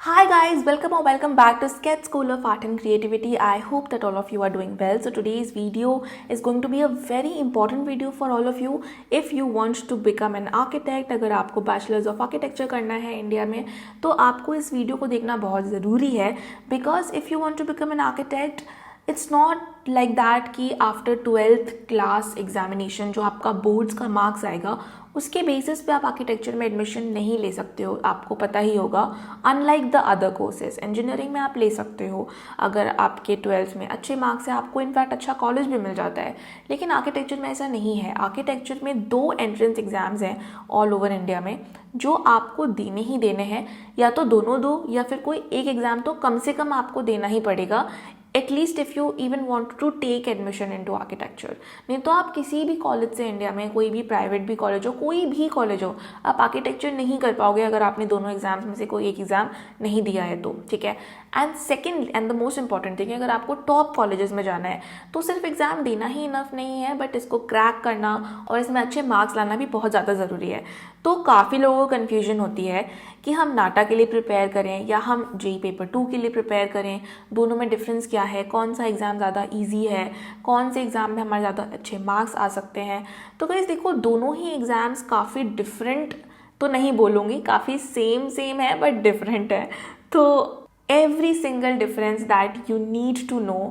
Hi guys, welcome or welcome back to Sketch School of Art and Creativity. I hope that all of you are doing well. So today's video is going to be a very important video for all of you if you want to become an architect. अगर आपको bachelors of architecture करना है India में तो आपको इस video को देखना बहुत ज़रूरी है because if you want to become an architect it's not like that कि आफ्टर 12th क्लास एग्जामिनेशन जो आपका बोर्ड्स का मार्क्स आएगा उसके बेसिस पे आप आर्किटेक्चर में एडमिशन नहीं ले सकते हो। आपको पता ही होगा unlike the other courses engineering में आप ले सकते हो अगर आपके 12th में अच्छे मार्क्स हैं, आपको इनफैक्ट अच्छा कॉलेज भी मिल जाता है। लेकिन आर्किटेक्चर में ऐसा नहीं है। आर्किटेक्चर में 2 एंट्रेंस एग्जाम्स हैं ऑल ओवर इंडिया में जो आपको देने ही देने हैं, या तो दोनों दो या फिर कोई एक एग्ज़ाम तो कम से कम आपको देना ही पड़ेगा at least if you even want to take admission into architecture. नहीं तो आप किसी भी कॉलेज से इंडिया में कोई भी प्राइवेट भी कॉलेज हो, कोई भी कॉलेज हो, आप आर्किटेक्चर नहीं कर पाओगे अगर आपने दोनों एग्जाम्स में से कोई एक एग्ज़ाम नहीं दिया है तो। ठीक है। And second and the most important thing, अगर आपको टॉप कॉलेजेस में जाना है तो सिर्फ एग्ज़ाम देना ही इनफ नहीं है, बट इसको क्रैक करना और इसमें अच्छे मार्क्स लाना भी बहुत ज़्यादा ज़रूरी है। तो काफ़ी लोगों को कन्फ्यूजन होती है कि हम नाटा के लिए प्रिपेयर करें या हम जेई पेपर 2 के लिए प्रिपेयर करें, दोनों में डिफरेंस क्या है, कौन सा एग्ज़ाम ज़्यादा इजी है, कौन से एग्ज़ाम में हमारे ज़्यादा अच्छे मार्क्स आ सकते हैं। तो गाइस देखो, दोनों ही एग्ज़ाम्स काफ़ी डिफरेंट तो नहीं बोलूँगी, काफ़ी सेम है बट डिफरेंट है। तो every single difference that you need to know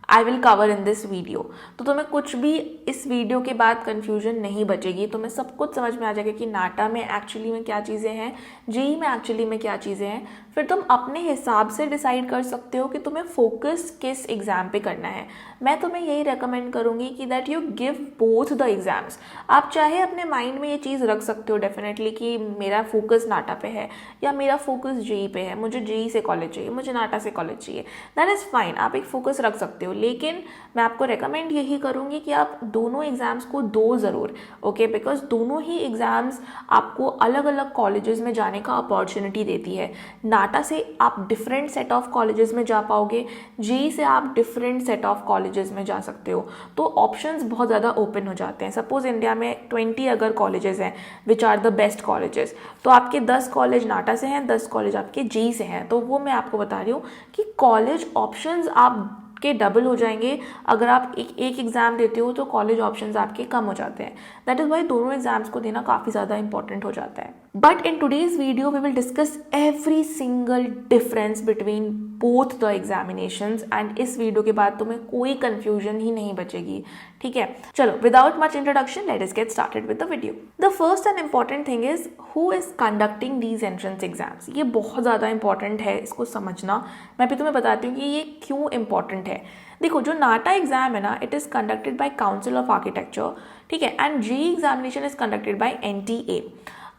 I will cover in this video. तो तुम्हें कुछ भी इस वीडियो के बाद कन्फ्यूजन नहीं बचेगी, तुम्हें सब कुछ समझ में आ जाएगा कि नाटा में एक्चुअली में क्या चीज़ें हैं, जेई में एक्चुअली में क्या चीज़ें हैं। फिर तुम अपने हिसाब से डिसाइड कर सकते हो कि तुम्हें फोकस किस एग्ज़ाम पे करना है। मैं तुम्हें यही रेकमेंड करूँगी कि that you give both the exams. आप चाहे अपने माइंड में ये चीज़ रख सकते हो डेफिनेटली कि मेरा फोकस नाटा पे है या मेरा फोकस जेई पे है, मुझे जेई से कॉलेज चाहिए, मुझे नाटा से कॉलेज चाहिए, दैट इज़ फाइन, आप एक फोकस रख सकते हो। लेकिन मैं आपको रेकमेंड यही करूँगी कि आप दोनों एग्ज़ाम्स को दो ज़रूर, ओके, बिकॉज दोनों ही एग्ज़ाम्स आपको अलग अलग कॉलेजेस में जाने का अपॉर्चुनिटी देती है। नाटा से आप डिफरेंट सेट ऑफ कॉलेजेस में जा पाओगे, जेई से आप डिफरेंट सेट ऑफ कॉलेजेस में जा सकते हो। तो ऑप्शंस बहुत ज़्यादा ओपन हो जाते हैं। सपोज इंडिया में 20 अगर कॉलेजेस हैं which are the best colleges, तो आपके 10 कॉलेज नाटा से हैं, 10 कॉलेज आपके जेई से हैं। तो वो मैं आपको बता रही हूँ कि कॉलेज ऑप्शंस आप के डबल हो जाएंगे। अगर आप एक एग्ज़ाम देते हो तो कॉलेज ऑप्शंस आपके कम हो जाते हैं। दैट इज़ वाई दोनों एग्जाम्स को देना काफ़ी ज़्यादा इंपॉर्टेंट हो जाता है। But in today's video we will discuss every single difference between both the examinations and इस वीडियो के बाद तुम्हें कोई कन्फ्यूजन ही नहीं बचेगी। ठीक है, चलो without much introduction let us get started with the video. The first and important thing is who is conducting these entrance exams. ये बहुत ज़्यादा इंपॉर्टेंट है, इसको समझना। मैं भी तुम्हें बताती हूँ कि ये क्यों इंपॉर्टेंट है। देखो, जो नाटा एग्जाम है ना, it is conducted by council of architecture, ठीक है, and JEE examination is conducted by NTA.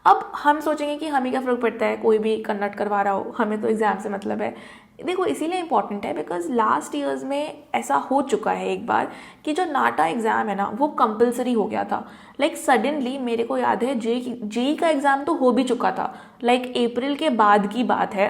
अब हम सोचेंगे कि हमें क्या फ़र्क पड़ता है, कोई भी कंडक्ट करवा रहा हो, हमें तो एग्ज़ाम से मतलब है। देखो, इसीलिए इंपॉर्टेंट है बिकॉज लास्ट ईयर्स में ऐसा हो चुका है एक बार कि जो नाटा एग्ज़ाम है ना वो कंपलसरी हो गया था। लाइक सडनली मेरे को याद है जेई का एग्ज़ाम तो हो भी चुका था, लाइक अप्रैल के बाद की बात है,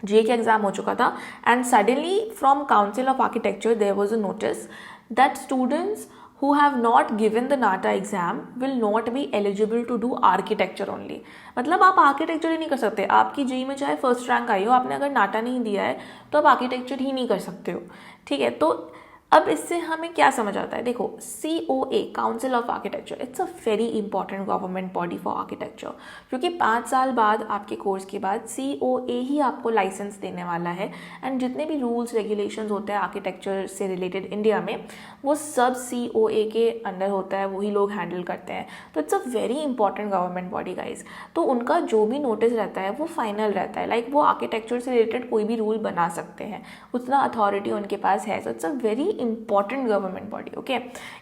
जेई का एग्ज़ाम हो चुका था and suddenly from council of architecture there was a notice that students who have not given the NATA exam will not be eligible to do architecture only। मतलब आप आर्किटेक्चर ही नहीं कर सकते। आपकी जेई में चाहे फर्स्ट रैंक आई हो, आपने अगर नाटा नहीं दिया है तो आप आर्किटेक्चर ही नहीं कर सकते हो। ठीक है, तो अब इससे हमें क्या समझ आता है। देखो, COA council of architecture it's a very important government body for architecture, क्योंकि 5 साल बाद आपके कोर्स के बाद COA ही आपको लाइसेंस देने वाला है एंड जितने भी रूल्स रेगुलेशंस होते हैं आर्किटेक्चर से रिलेटेड इंडिया में वो सब COA के अंडर होता है, वही लोग हैंडल करते हैं। तो it's a very important government body guys. तो उनका जो भी नोटिस रहता है वो फाइनल रहता है, लाइक वो आर्किटेक्चर से रिलेटेड कोई भी रूल बना सकते हैं, उतना अथॉरिटी उनके पास है। So it's a very important government body, okay?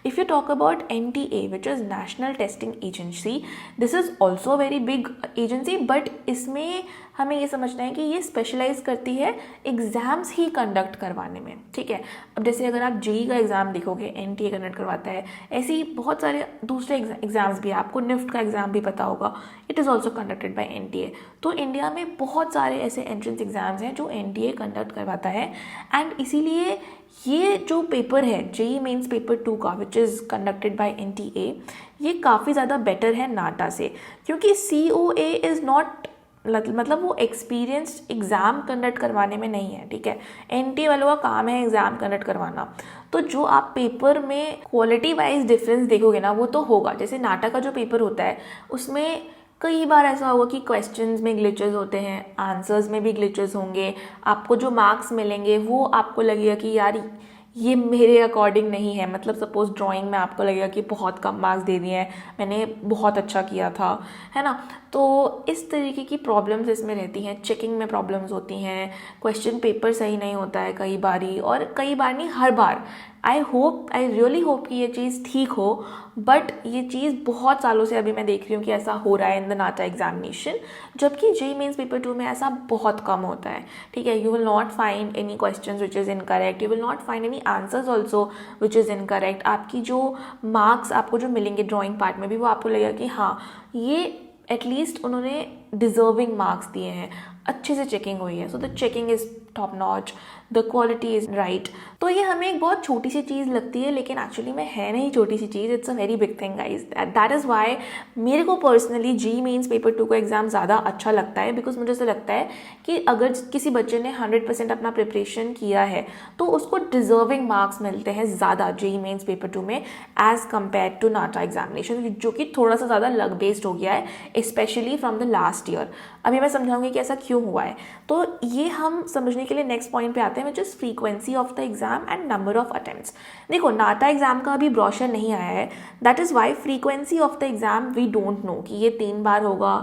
If you talk about NTA, which is National Testing Agency, this is also a very big agency, but इसमें हमें ये समझना है कि ये स्पेशलाइज करती है एग्ज़ाम्स ही कंडक्ट करवाने में। ठीक है, अब जैसे अगर आप जेई का एग्ज़ाम देखोगे एनटीए कंडक्ट करवाता है, ऐसे ही बहुत सारे दूसरे एग्ज़ाम्स भी हैं। आपको निफ्ट का एग्ज़ाम भी पता होगा, it is also conducted by NTA. तो इंडिया में बहुत सारे ऐसे एंट्रेंस एग्ज़ाम्स हैं जो एनटीए कंडक्ट करवाता है एंड इसीलिए ये जो पेपर है जेई मेंस पेपर 2 का which is conducted by NTA, ये काफ़ी ज़्यादा बेटर है नाटा से, क्योंकि COA इज़ नॉट मतलब वो एक्सपीरियंस्ड एग्ज़ाम कंडक्ट करवाने में नहीं है, ठीक है। एनटी वालों का काम है एग्ज़ाम कंडक्ट करवाना। तो जो आप पेपर में क्वालिटी वाइज डिफरेंस देखोगे ना, वो तो होगा। जैसे नाटक का जो पेपर होता है उसमें कई बार ऐसा होगा कि क्वेश्चंस में ग्लिचेस होते हैं, आंसर्स में भी ग्लिचेस होंगे, आपको जो मार्क्स मिलेंगे वो आपको लगेगा कि यार ये मेरे अकॉर्डिंग नहीं है। मतलब सपोज ड्राइंग में आपको लगेगा कि बहुत कम मार्क्स दे दिए हैं, मैंने बहुत अच्छा किया था, है ना। तो इस तरीके की प्रॉब्लम्स इसमें रहती हैं। चेकिंग में प्रॉब्लम्स होती हैं, क्वेश्चन पेपर सही नहीं होता है कई बारी, और कई बार नहीं, हर बार। आई रियली होप कि ये चीज़ ठीक हो, बट ये चीज़ बहुत सालों से अभी मैं देख रही हूँ कि ऐसा हो रहा है इन द नाटा एग्जामिनेशन, जबकि जेईई मेंस पेपर 2 में ऐसा बहुत कम होता है, ठीक है। You will not find any question which is incorrect, you will not find any answers also which is incorrect. आपकी जो मार्क्स आपको जो मिलेंगे ड्राइंग पार्ट में भी, वो आपको लगेगा कि हाँ ये एटलीस्ट उन्होंने डिजर्विंग मार्क्स दिए हैं, अच्छे से चेकिंग हुई है। So the checking is top notch, the quality is right. तो ये हमें एक बहुत छोटी सी चीज़ लगती है, लेकिन एक्चुअली में है नहीं छोटी सी चीज़, it's a very big thing guys. That is why मेरे को पर्सनली जेईई मेंस पेपर 2 का एग्ज़ाम ज़्यादा अच्छा लगता है, बिकॉज मुझे ऐसा लगता है कि अगर किसी बच्चे ने 100% अपना प्रिपरेशन किया है तो उसको डिजर्विंग मार्क्स मिलते हैं ज़्यादा जेईई मेंस पेपर 2 में as compared to NATA examination, जो कि थोड़ा सा ज़्यादा लक बेस्ड हो गया है, specially from the last year. अभी मैं समझाऊंगी कि ऐसा क्यों हुआ है। तो ये हम समझने के लिए नेक्स्ट पॉइंट पे आते हैं, which is frequency of the exam and number of attempts. देखो नाटा एग्जाम का अभी ब्रोशर नहीं आया है, that is why frequency of the exam we don't know कि ये 3 बार होगा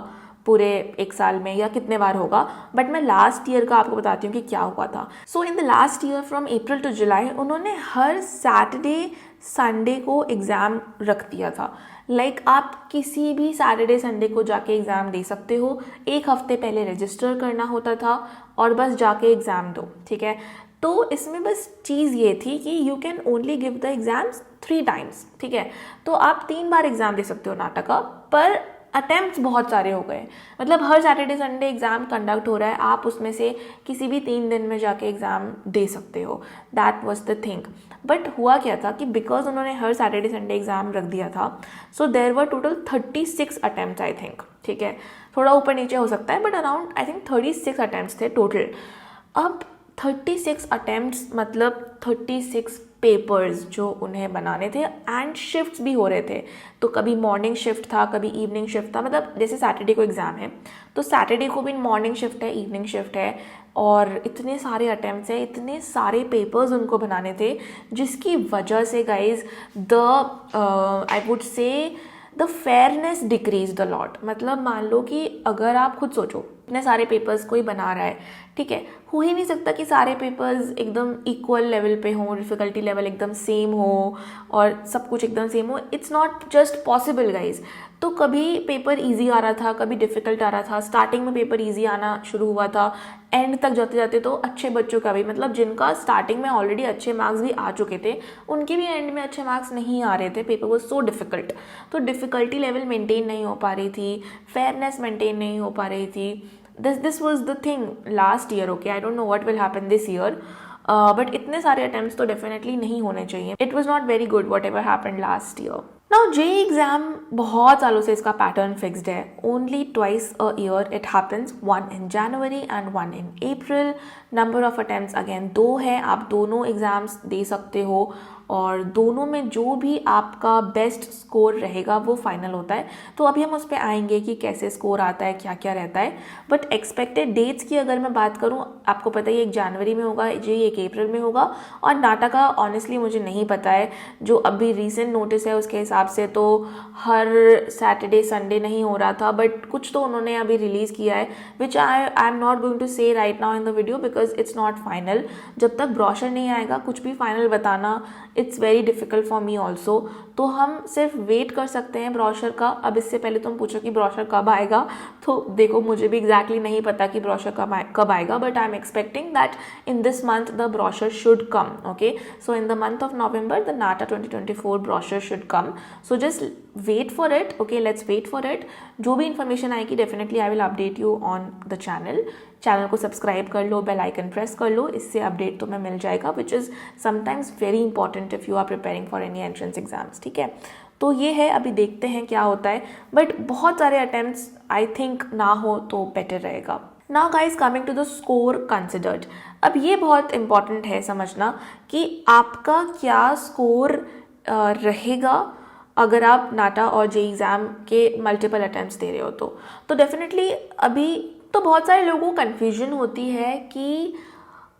पूरे एक साल में या कितने बार होगा। बट मैं लास्ट ईयर का आपको बताती हूँ कि क्या हुआ था। So in the last year from April to July उन्होंने हर सैटरडे संडे को एग्ज़ाम रख दिया था। लाइक आप किसी भी सैटरडे संडे को जाके एग्ज़ाम दे सकते हो, एक हफ्ते पहले रजिस्टर करना होता था और बस जाके एग्ज़ाम दो, ठीक है। तो इसमें बस चीज़ ये थी कि you can only give the exams 3 times, ठीक है। तो आप 3 बार एग्ज़ाम दे सकते हो नाटक का, पर अटेम्प्ट्स बहुत सारे हो गए। मतलब हर सैटरडे संडे एग्ज़ाम कंडक्ट हो रहा है, आप उसमें से किसी भी 3 दिन में जाके एग्ज़ाम दे सकते हो। That was the thing. But हुआ क्या था कि बिकॉज उन्होंने हर सैटरडे संडे एग्ज़ाम रख दिया था, so there were total 36 attempts I think, ठीक है। थोड़ा ऊपर नीचे हो सकता है, but around I think 36 attempts थे टोटल। अब 36 अटेम्प्ट्स मतलब 36 पेपर्स जो उन्हें बनाने थे, एंड शिफ्ट्स भी हो रहे थे। तो कभी मॉर्निंग शिफ्ट था, कभी इवनिंग शिफ्ट था। मतलब जैसे सैटरडे को एग्ज़ाम है तो सैटरडे को भी मॉर्निंग शिफ्ट है, इवनिंग शिफ्ट है, और इतने सारे अटेम्प्ट्स हैं, इतने सारे पेपर्स उनको बनाने थे, जिसकी वजह से guys the I would say the fairness decrease the lot. मतलब मान लो कि अगर आप खुद सोचो इतने सारे पेपर्स कोई बना रहा है, ठीक है, हो ही नहीं सकता कि सारे पेपर्स एकदम इक्वल लेवल पे हों, डिफ़िकल्टी लेवल एकदम सेम हो और सब कुछ एकदम सेम हो। It's not just possible guys. तो कभी पेपर इजी आ रहा था, कभी डिफ़िकल्ट आ रहा था। स्टार्टिंग में पेपर इजी आना शुरू हुआ था, एंड तक जाते जाते तो अच्छे बच्चों का भी, मतलब जिनका स्टार्टिंग में ऑलरेडी अच्छे मार्क्स भी आ चुके थे, उनके भी एंड में अच्छे मार्क्स नहीं आ रहे थे। Paper was so difficult. तो डिफ़िकल्टी लेवल मेंटेन नहीं हो पा रही थी, फेयरनेस मेंटेन नहीं हो पा रही थी। This was the thing last year, okay? I don't know what will happen this year. But इतने सारे अटेम्प्ट्स तो डेफिनेटली नहीं होने चाहिए. It was not very good whatever happened last year. Now JEE exam बहुत सालों से इसका पैटर्न फिक्स्ड है. Only twice a year it happens, one in January and one in April. Number of attempts again 2 है. आप दोनों exams दे सकते हो और दोनों में जो भी आपका बेस्ट स्कोर रहेगा वो फाइनल होता है. तो अभी हम उस पर आएंगे कि कैसे स्कोर आता है, क्या क्या रहता है. बट एक्सपेक्टेड डेट्स की अगर मैं बात करूँ, आपको पता है एक जनवरी में होगा, JEE एक अप्रैल में होगा, और नाटा का ऑनेस्टली मुझे नहीं पता है. जो अभी रीसेंट नोटिस है उसके हिसाब से तो हर सैटरडे संडे नहीं हो रहा था, बट कुछ तो उन्होंने अभी रिलीज़ किया है, which I am not going to say right now in the video because it's not final. जब तक ब्रोशर नहीं आएगा कुछ भी फाइनल बताना it's very difficult for me also. तो हम सिर्फ वेट कर सकते हैं ब्रोशर का. अब इससे पहले तुम पूछो कि ब्रोशर कब आएगा, तो देखो मुझे भी एग्जैक्टली नहीं पता कि ब्रोशर कब आएगा, but I am expecting that in this month the brochure should come. Okay, so in the month of November the NATA 2024 brochure should come. So just wait for it. Okay, let's wait for it. जो भी information आएगी definitely I will update you on the channel. Channel को subscribe कर लो, bell icon press कर लो, इससे update तुम्हें मिल जाएगा, which is sometimes very important if you are preparing for any entrance exams. ठीक है, तो ये है, अभी देखते हैं क्या होता है, बट बहुत सारे अटेम्प्ट्स आई थिंक ना हो तो बेटर रहेगा। Now guys coming to the score considered. अब ये बहुत इंपॉर्टेंट है समझना कि आपका क्या स्कोर रहेगा अगर आप नाटा और जे एग्ज़ाम के मल्टीपल अटेम्प्ट्स दे रहे हो। तो डेफिनेटली अभी तो बहुत सारे लोगों को कन्फ्यूजन होती है कि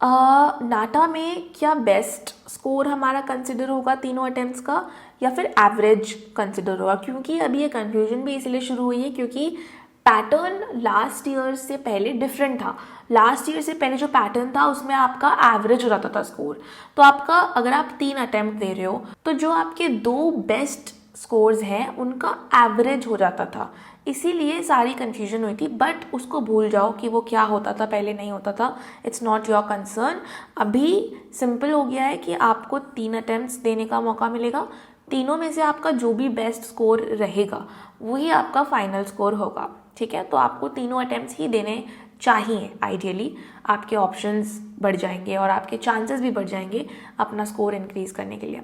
नाटा में क्या बेस्ट स्कोर हमारा कंसिडर होगा तीनों अटेम्प्ट्स का या फिर एवरेज कंसिडर होगा, क्योंकि अभी ये कन्फ्यूजन भी इसलिए शुरू हुई है क्योंकि पैटर्न लास्ट ईयर से पहले डिफरेंट था। लास्ट ईयर से पहले जो पैटर्न था उसमें आपका एवरेज हो जाता था स्कोर। तो आपका अगर आप 3 अटेम्प्ट दे रहे हो तो जो आपके 2 बेस्ट स्कोर्स हैं उनका एवरेज हो जाता था, इसीलिए सारी कन्फ्यूजन हुई थी। बट उसको भूल जाओ कि वो क्या होता था पहले, नहीं होता था, इट्स नॉट योर कंसर्न। अभी सिंपल हो गया है कि आपको 3 अटेम्प्ट्स देने का मौका मिलेगा, तीनों में से आपका जो भी बेस्ट स्कोर रहेगा वही आपका फाइनल स्कोर होगा, ठीक है। तो आपको तीनों अटेम्प्ट्स ही देने चाहिए, आइडियली आपके ऑप्शंस बढ़ जाएंगे और आपके चांसेस भी बढ़ जाएंगे अपना स्कोर इंक्रीज करने के लिए।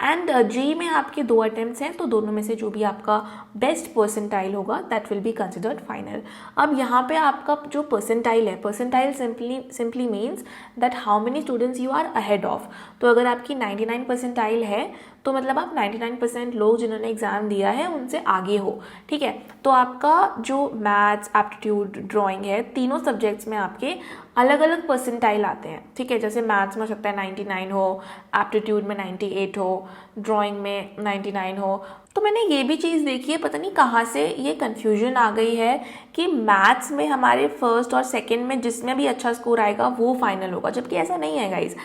एंड जेई में आपके 2 अटेम्प्ट्स हैं, तो दोनों में से जो भी आपका बेस्ट परसेंटाइल होगा that will be considered final. अब यहाँ पे आपका जो परसेंटाइल है, percentile simply means that how many students you are ahead of. तो अगर आपकी 99 परसेंटाइल है तो मतलब आप 99% लोग जिन्होंने एग्ज़ाम दिया है उनसे आगे हो, ठीक है। तो आपका जो मैथ्स, एप्टीट्यूड, ड्राइंग है, तीनों सब्जेक्ट्स में आपके अलग अलग परसेंटाइल आते हैं, ठीक है। जैसे मैथ्स में हो सकता है 99 हो, एप्टीट्यूड में 98 हो, ड्राइंग में 99 हो। तो मैंने ये भी चीज़ देखी है, पता नहीं कहाँ से ये कन्फ्यूजन आ गई है कि मैथ्स में हमारे फर्स्ट और सेकंड में जिसमें भी अच्छा स्कोर आएगा वो फाइनल होगा, जबकि ऐसा नहीं है गाइज।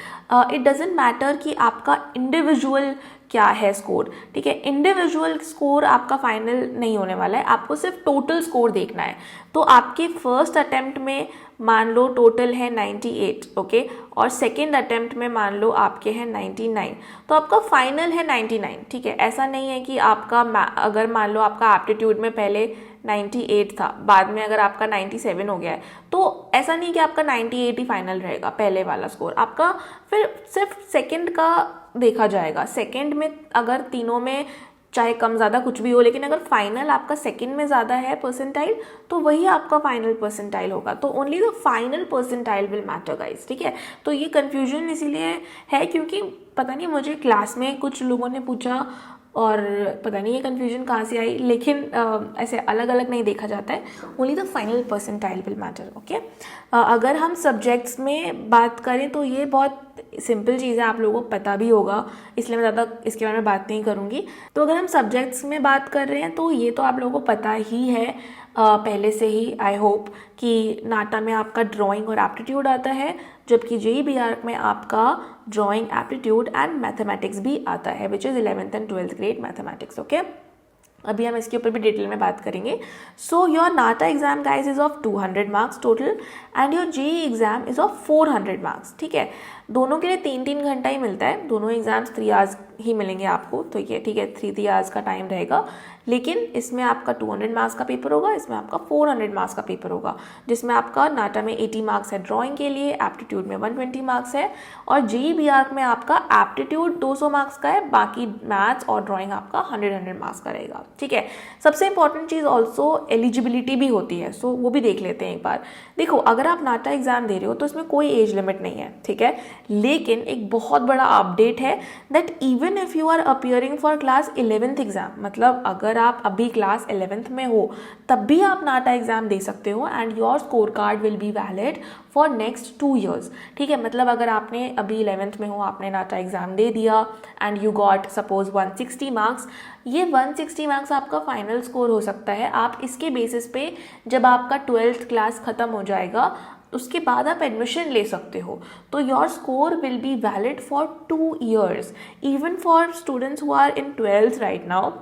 इट डजेंट मैटर कि आपका इंडिविजुअल क्या है स्कोर, ठीक है। इंडिविजुअल स्कोर आपका फाइनल नहीं होने वाला है, आपको सिर्फ टोटल स्कोर देखना है। तो आपके फर्स्ट अटेम्प्ट में मान लो टोटल है 98, ओके, और सेकंड अटेम्प्ट में मान लो आपके हैं 99, तो आपका फाइनल है 99, ठीक है। ऐसा नहीं है कि आपका अगर मान लो आपका एप्टीट्यूड में पहले 98 था, बाद में अगर आपका 97 हो गया है, तो ऐसा नहीं कि आपका 98 ही फाइनल रहेगा पहले वाला स्कोर, आपका फिर सिर्फ सेकंड का देखा जाएगा। सेकंड में अगर तीनों में चाहे कम ज़्यादा कुछ भी हो, लेकिन अगर फाइनल आपका सेकंड में ज़्यादा है परसेंटाइल तो वही आपका फाइनल परसेंटाइल होगा। तो only the final percentile will matter guys, ठीक है। तो ये कन्फ्यूजन इसीलिए है क्योंकि पता नहीं मुझे क्लास में कुछ लोगों ने पूछा और पता नहीं ये कन्फ्यूजन कहाँ से आई, लेकिन ऐसे अलग अलग नहीं देखा जाता है, only the final percentile will matter, okay. अगर हम सब्जेक्ट्स में बात करें तो ये बहुत सिंपल चीज़ है, आप लोगों को पता भी होगा, इसलिए मैं ज़्यादा इसके बारे में बात नहीं करूँगी। तो अगर हम सब्जेक्ट्स में बात कर रहे हैं तो ये तो आप लोगों को पता ही है पहले से ही, आई होप, कि नाटा में आपका ड्राइंग और एप्टीट्यूड आता है, जबकि JEE में आपका ड्राइंग, एप्टीट्यूड एंड मैथमेटिक्स भी आता है, which is 11th and 12th grade mathematics, okay. अभी हम इसके ऊपर भी डिटेल में बात करेंगे। So your NATA exam guys is of 200 marks total and your JEE exam is of 400 marks, ठीक है। दोनों के लिए 3-3 घंटा ही मिलता है, दोनों एग्जाम्स 3 आवर्स ही मिलेंगे आपको, तो ये ठीक है 3 आवर्स का टाइम रहेगा। लेकिन इसमें आपका 200 मार्क्स का पेपर होगा, इसमें आपका 400 मार्क्स का पेपर होगा, जिसमें आपका नाटा में 80 मार्क्स है ड्राइंग के लिए, एप्टीट्यूड में 120 मार्क्स है, और JEE में आपका एप्टीट्यूड 200 मार्क्स का है, बाकी मैथ्स और ड्राइंग आपका 100 मार्क्स का रहेगा, ठीक है। सबसे इंपॉर्टेंट चीज़ ऑल्सो एलिजिबिलिटी भी होती है, सो वो भी देख लेते हैं एक बार। देखो, अगर आप नाटा एग्जाम दे रहे हो तो इसमें कोई एज लिमिट नहीं है, ठीक है। लेकिन एक बहुत बड़ा अपडेट है that even if you are appearing for class 11th exam, मतलब अगर आप अभी क्लास 11th में हो तब भी आप नाटा एग्जाम दे सकते हो and your score card will be valid for next 2 years, ठीक है। मतलब अगर आपने अभी 11th में हो, आपने नाटा एग्जाम दे दिया and you got suppose 160 marks, ये 160 मार्क्स आपका फाइनल स्कोर हो सकता है। आप इसके बेसिस पे जब आपका 12th क्लास ख़त्म हो जाएगा उसके बाद आप एडमिशन ले सकते हो, तो your score will be valid for 2 years। Even for students who are in 12th right now,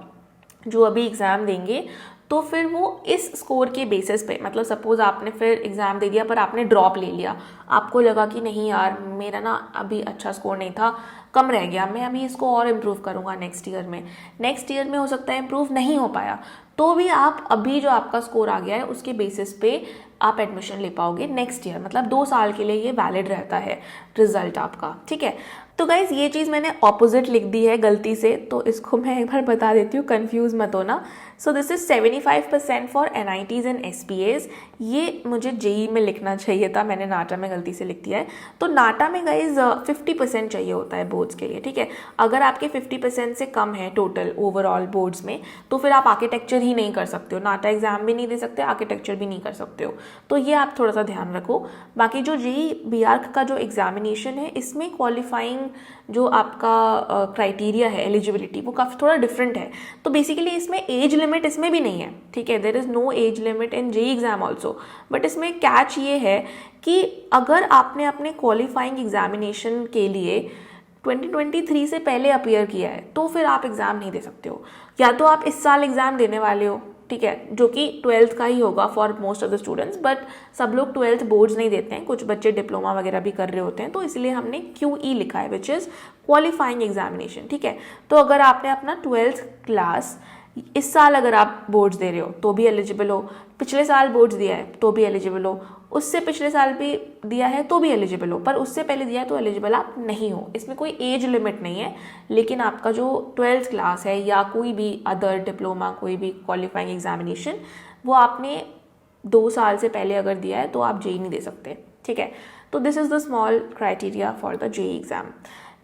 जो अभी एग्ज़ाम देंगे, तो फिर वो इस स्कोर के बेसिस पे, मतलब सपोज़ आपने फिर एग्ज़ाम दे दिया पर आपने ड्रॉप ले लिया, आपको लगा कि नहीं यार मेरा ना अभी अच्छा स्कोर नहीं था, कम रह गया, मैं अभी इसको और इम्प्रूव करूँगा नेक्स्ट ईयर में हो सकता है इम्प्रूव नहीं हो पाया, तो भी आप अभी जो आपका स्कोर आ गया है उसके बेसिस पे आप एडमिशन ले पाओगे नेक्स्ट ईयर, मतलब 2 साल के लिए ये वैलिड रहता है रिजल्ट आपका, ठीक है। तो गाइज ये चीज़ मैंने ऑपोजिट लिख दी है गलती से, तो इसको मैं एक बार बता देती हूँ, कंफ्यूज मत होना। So this is 75% for NITs and SPAs। ये मुझे जेई में लिखना चाहिए था, मैंने नाटा में गलती से लिख दिया है। तो नाटा में गाइज 50% चाहिए होता है बोर्ड्स के लिए, ठीक है। अगर आपके 50% से कम है टोटल ओवरऑल बोर्ड्स में, तो फिर आप आर्किटेक्चर ही नहीं कर सकते हो, नाटा एग्जाम भी नहीं दे सकते, आर्किटेक्चर भी नहीं कर सकते हो। तो ये आप थोड़ा सा ध्यान रखो। बाकी जो जेई BARC का जो एग्जामिनेशन है, इसमें क्वालिफाइंग जो आपका क्राइटेरिया है एलिजिबिलिटी, वो काफ़ी थोड़ा डिफरेंट है। तो बेसिकली इसमें एज लिमिट इसमें भी नहीं है, ठीक है। There is no age limit in JEE exam also. But इसमें कैच ये है कि अगर आपने अपने क्वालिफाइंग एग्जामिनेशन के लिए 2023 से पहले अपीयर किया है, तो फिर आप एग्ज़ाम नहीं दे सकते हो। या तो आप इस साल एग्ज़ाम देने वाले हो, ठीक है, जो कि 12th का ही होगा for most of the students, but सब लोग 12th बोर्ड्स नहीं देते हैं, कुछ बच्चे डिप्लोमा वगैरह भी कर रहे होते हैं, तो इसलिए हमने QE लिखा है, विच इज़ क्वालिफाइंग एग्जामिनेशन, ठीक है। तो अगर आपने अपना 12th क्लास इस साल अगर आप बोर्ड्स दे रहे हो तो भी एलिजिबल हो, पिछले साल बोर्ड्स दिया है तो भी एलिजिबल हो, उससे पिछले साल भी दिया है तो भी एलिजिबल हो, पर उससे पहले दिया है तो एलिजिबल आप नहीं हो। इसमें कोई एज लिमिट नहीं है, लेकिन आपका जो 12th क्लास है या कोई भी अदर डिप्लोमा, कोई भी क्वालिफाइंग एग्जामिनेशन, वो आपने 2 साल से पहले अगर दिया है तो आप जेई नहीं दे सकते, ठीक है। तो this is the small criteria for the JEE exam.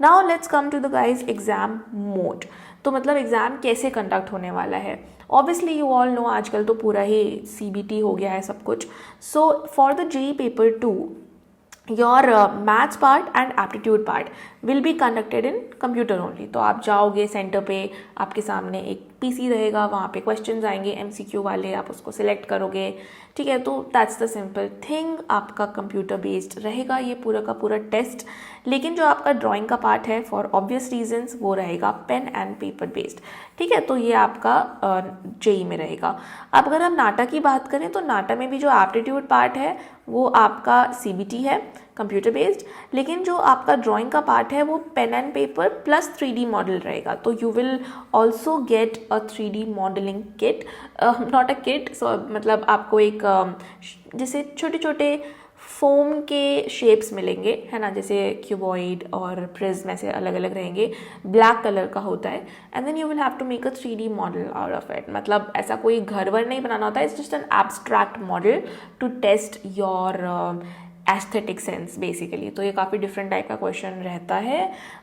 Now let's come to the guys exam mode. तो मतलब एग्ज़ाम कैसे कंडक्ट होने वाला है। ऑब्वियसली यू ऑल नो आजकल तो पूरा ही CBT हो गया है सब कुछ। So for the JEE paper 2 your maths part and aptitude part will be conducted in computer only. तो आप जाओगे सेंटर पे, आपके सामने एक PC रहेगा, वहाँ पे क्वेश्चंस आएंगे MCQ वाले, आप उसको सिलेक्ट करोगे, ठीक है। तो दैट्स द सिंपल थिंग, आपका कंप्यूटर बेस्ड रहेगा ये पूरा का पूरा टेस्ट। लेकिन जो आपका ड्राइंग का पार्ट है फॉर ऑब्वियस रीजंस वो रहेगा पेन एंड पेपर बेस्ड, ठीक है। तो ये आपका जेई में रहेगा। अब अगर हम नाटा की बात करें तो नाटा में भी जो एप्टीट्यूड पार्ट है वो आपका CBT है कंप्यूटर बेस्ड, लेकिन जो आपका ड्राइंग का पार्ट है वो pen and paper plus 3D model रहेगा। तो you will also get a 3D modelling kit, not a kit, मतलब आपको एक जैसे छोटे छोटे फोम के शेप्स मिलेंगे, है ना, जैसे क्यूबॉइड और प्रिज्म ऐसे अलग अलग रहेंगे, ब्लैक कलर का होता है, and then you will have to make a 3D model out of it. मतलब ऐसा कोई घर वर नहीं बनाना होता है, it's just an abstract model to test your aesthetic sense basically. तो ये काफ़ी डिफरेंट टाइप का क्वेश्चन रहता है,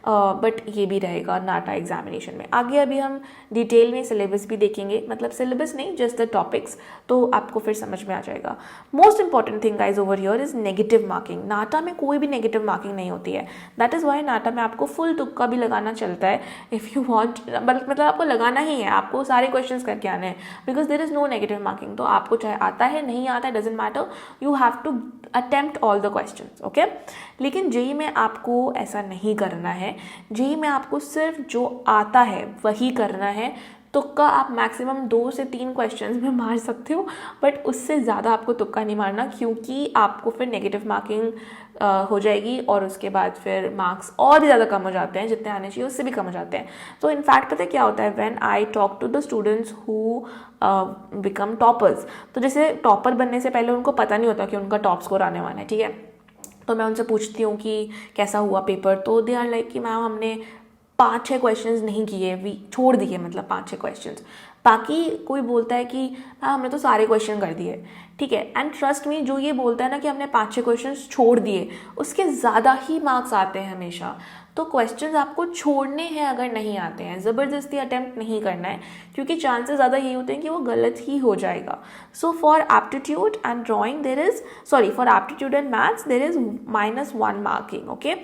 बट ये भी रहेगा नाटा एग्जामिनेशन में। आगे अभी हम डिटेल में सिलेबस भी देखेंगे, मतलब सिलेबस नहीं, जस्ट द टॉपिक्स, तो आपको फिर समझ में आ जाएगा। Most important thing guys over here is negative marking. NATA में कोई भी नेगेटिव मार्किंग नहीं होती है, दैट इज़ वाई नाटा में आपको फुल तुक्का भी लगाना चलता है इफ़ यू वॉन्ट, मतलब आपको लगाना ही है, आपको सारे क्वेश्चन करके आने हैं, because there is no negative marking. तो आपको चाहे आता है नहीं आता है, doesn't matter, you have to attempt all the questions, okay. लेकिन जेई में आपको ऐसा नहीं करना है। जेई में आपको सिर्फ जो आता है वही करना है। तुक्का आप मैक्सिमम 2 से 3 क्वेश्चंस में मार सकते हो, बट उससे ज़्यादा आपको तुक्का नहीं मारना, क्योंकि आपको फिर नेगेटिव मार्किंग हो जाएगी और उसके बाद फिर मार्क्स और भी ज़्यादा कम हो जाते हैं, जितने आने चाहिए उससे भी कम हो जाते हैं। तो इनफैक्ट पता है क्या होता है, when I talk to the students who become toppers, तो जैसे टॉपर बनने से पहले उनको पता नहीं होता कि उनका टॉप स्कोर आने वाला है, ठीक है। तो मैं उनसे पूछती हूँ कि कैसा हुआ पेपर, तो दे आर लाइक कि मैम हमने 5-6 क्वेश्चंस नहीं किए, वी छोड़ दिए, मतलब 5-6 क्वेश्चंस। बाकी कोई बोलता है कि हाँ हमने तो सारे क्वेश्चन कर दिए, ठीक है। एंड ट्रस्ट मी, जो ये बोलता है ना कि हमने 5-6 क्वेश्चंस छोड़ दिए, उसके ज़्यादा ही मार्क्स आते हैं हमेशा। तो क्वेश्चंस आपको छोड़ने हैं अगर नहीं आते हैं, ज़बरदस्ती अटेम्प्ट नहीं करना है, क्योंकि चांसेस ज़्यादा यही होते हैं कि वो गलत ही हो जाएगा। So for aptitude and drawing there is, sorry, for aptitude and maths there is -1 marking, okay.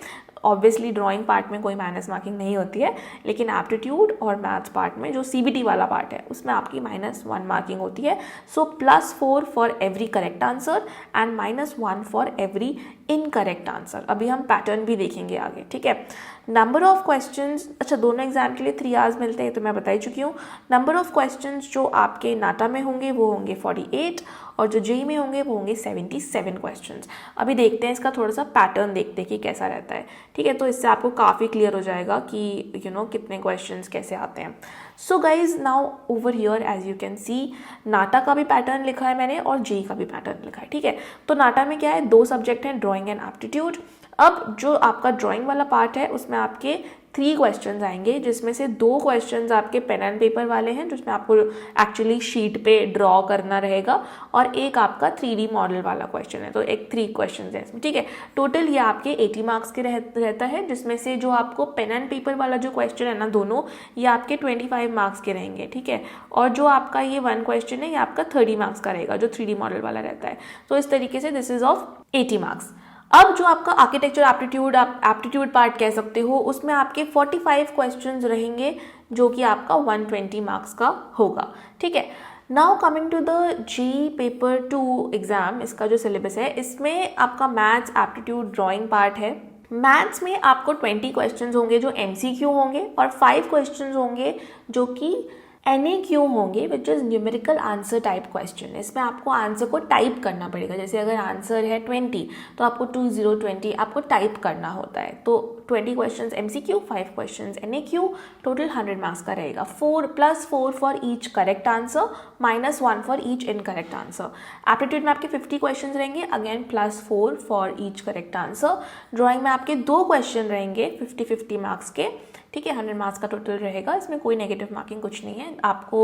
Obviously drawing part में कोई माइनस मार्किंग नहीं होती है, लेकिन एप्टीट्यूड और मैथ्स पार्ट में जो CBT वाला पार्ट है उसमें आपकी -1 मार्किंग होती है। सो +4 for every correct answer and -1 for every incorrect answer. अभी हम पैटर्न भी देखेंगे आगे, ठीक है। नंबर ऑफ क्वेश्चंस, अच्छा दोनों एग्जाम के लिए 3 आवर्स मिलते हैं, तो मैं बता ही चुकी हूँ। नंबर ऑफ क्वेश्चंस जो आपके नाटा में होंगे वो होंगे 48, और जो जेई में होंगे वो होंगे 77 क्वेश्चंस। अभी देखते हैं इसका थोड़ा सा पैटर्न, देखते हैं कि कैसा रहता है, ठीक है। तो इससे आपको काफ़ी क्लियर हो जाएगा कि यू नो कितने क्वेश्चंस कैसे आते हैं। So guys now over here as you can see, NATA का भी पैटर्न लिखा है मैंने और जेई का भी पैटर्न लिखा है, ठीक है। तो नाटा में क्या है, 2 सब्जेक्ट हैं, ड्राइंग एंड एप्टीट्यूड। अब जो आपका ड्राइंग वाला पार्ट है उसमें आपके 3 क्वेश्चंस आएंगे, जिसमें से 2 क्वेश्चंस आपके पेन एंड पेपर वाले हैं जिसमें आपको एक्चुअली शीट पे ड्रॉ करना रहेगा, और एक आपका 3D मॉडल वाला क्वेश्चन है। तो एक 3 क्वेश्चंस है इसमें, ठीक है। टोटल ये आपके 80 मार्क्स के रहता है, जिसमें से जो आपको पेन एंड पेपर वाला जो क्वेश्चन है ना दोनों, ये आपके 25 मार्क्स के रहेंगे, ठीक है। और जो आपका ये 1 क्वेश्चन है ये आपका 30 मार्क्स का रहेगा जो 3D मॉडल वाला रहता है। तो इस तरीके से दिस इज ऑफ 80 मार्क्स। अब जो आपका आर्किटेक्चर एप्टीट्यूड, आप एप्टीट्यूड पार्ट कह सकते हो, उसमें आपके 45 क्वेश्चंस रहेंगे जो कि आपका 120 मार्क्स का होगा, ठीक है। Now coming to the JEE paper 2 exam, इसका जो सिलेबस है इसमें आपका मैथ्स, एप्टीट्यूड, ड्राइंग पार्ट है। मैथ्स में आपको 20 क्वेश्चंस होंगे जो MCQ होंगे, और 5 क्वेश्चंस होंगे जो कि NAQ होंगे, which is numerical answer type question. इसमें आपको आंसर को टाइप करना पड़ेगा। जैसे अगर आंसर है 20 तो आपको 2020 आपको टाइप करना होता है। तो 20 questions MCQ, 5 questions NAQ, total 100 marks का रहेगा। 4+4 for each correct answer, -1 for each incorrect answer. Aptitude में आपके 50 क्वेश्चंस रहेंगे, again +4 for each correct answer. Drawing में आपके 2 क्वेश्चन रहेंगे 50-50 मार्क्स के, ठीक है। 100 मार्क्स का टोटल रहेगा। इसमें कोई नेगेटिव मार्किंग कुछ नहीं है। आपको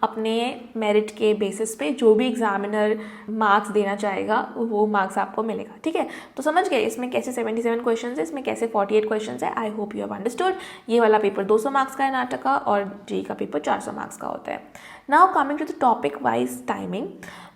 अपने मेरिट के बेसिस पे जो भी एग्जामिनर मार्क्स देना चाहेगा वो मार्क्स आपको मिलेगा, ठीक है। तो समझ गए इसमें कैसे 77 क्वेश्चन है, इसमें कैसे 48 क्वेश्चन है। I hope you have understood. ये वाला पेपर 200 मार्क्स का है नाटक का, और जी का पेपर 400 मार्क्स का होता है। Now coming to the topic wise timing.